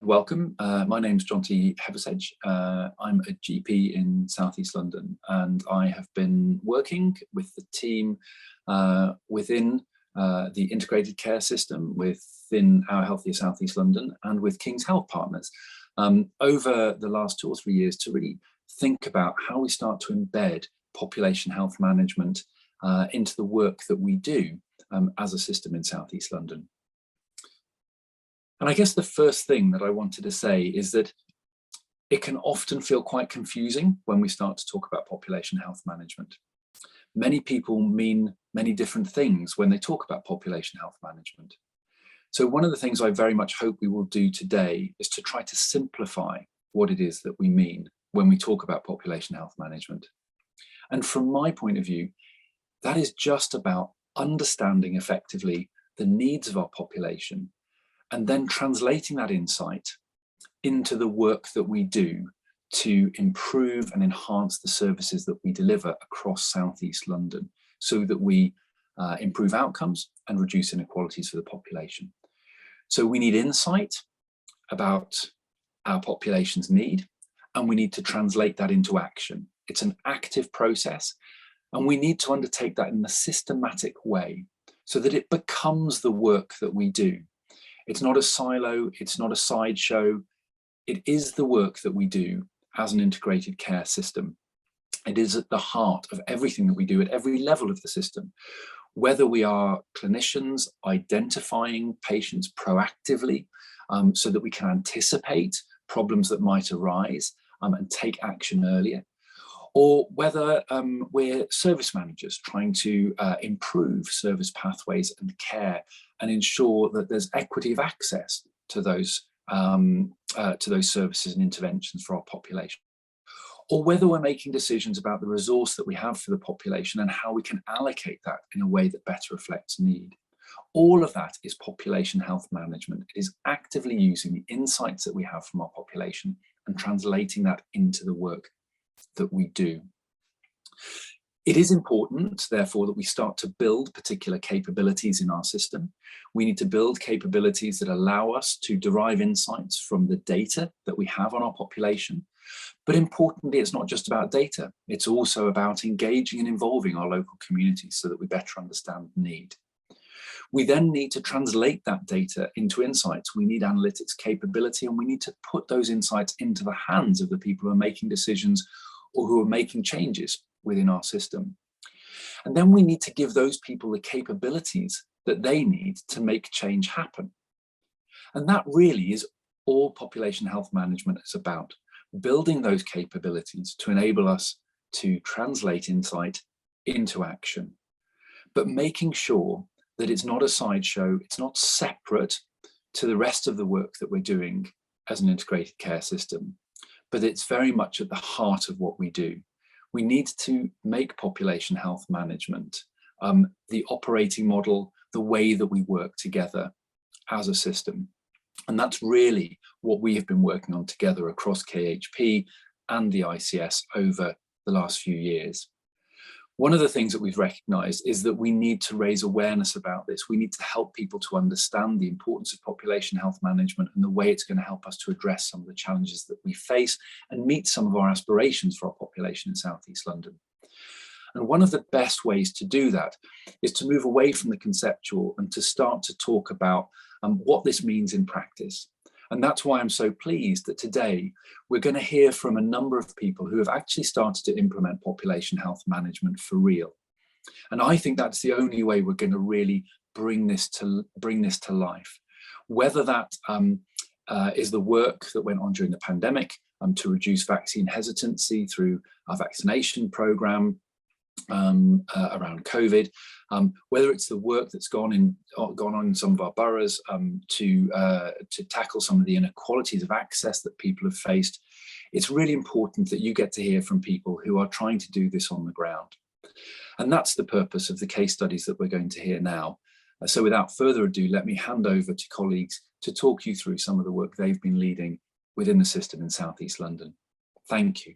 Welcome. My name's Jonty Heaversedge. I'm a GP in South East London, and I have been working with the team within the integrated care system within Our Healthier South East London and with King's Health Partners over the last 2 or 3 years to really think about how we start to embed population health management into the work that we do as a system in South East London. And I guess the first thing that I wanted to say is that it can often feel quite confusing when we start to talk about population health management. Many people mean many different things when they talk about population health management. So one of the things I very much hope we will do today is to try to simplify what it is that we mean when we talk about population health management. And from my point of view, that is just about understanding effectively the needs of our population and then translating that insight into the work that we do to improve and enhance the services that we deliver across South East London so that we improve outcomes and reduce inequalities for the population. So we need insight about our population's need, and we need to translate that into action. It's an active process, and we need to undertake that in a systematic way so that it becomes the work that we do. It's not a silo, it's not a sideshow. It is the work that we do as an integrated care system. It is at the heart of everything that we do at every level of the system. Whether we are clinicians identifying patients proactively so that we can anticipate problems that might arise and take action earlier, or whether we're service managers trying to improve service pathways and care and ensure that there's equity of access to those services and interventions for our population. Or whether we're making decisions about the resource that we have for the population and how we can allocate that in a way that better reflects need. All of that is population health management. It is actively using the insights that we have from our population and translating that into the work that we do. It is important, therefore, that we start to build particular capabilities in our system. We need to build capabilities that allow us to derive insights from the data that we have on our population. But importantly, it's not just about data. It's also about engaging and involving our local communities so that we better understand the need. We then need to translate that data into insights. We need analytics capability, and we need to put those insights into the hands of the people who are making decisions or who are making changes within our system. And then we need to give those people the capabilities that they need to make change happen. And that really is all population health management is about, building those capabilities to enable us to translate insight into action, but making sure that it's not a sideshow, it's not separate to the rest of the work that we're doing as an integrated care system, but it's very much at the heart of what we do. We need to make population health management the operating model, the way that we work together as a system. And that's really what we have been working on together across KHP and the ICS over the last few years. One of the things that we've recognised is that we need to raise awareness about this. We need to help people to understand the importance of population health management and the way it's going to help us to address some of the challenges that we face and meet some of our aspirations for our population in South East London. And one of the best ways to do that is to move away from the conceptual and to start to talk about what this means in practice. And that's why I'm so pleased that today we're going to hear from a number of people who have actually started to implement population health management for real. And I think that's the only way we're going to really bring this to life. Whether that is the work that went on during the pandemic to reduce vaccine hesitancy through our vaccination programme around COVID, whether it's the work that's gone on in some of our boroughs to tackle some of the inequalities of access that people have faced. It's really important that you get to hear from people who are trying to do this on the ground. And that's the purpose of the case studies that we're going to hear now. So without further ado, let me hand over to colleagues to talk you through some of the work they've been leading within the system in South East London. Thank you.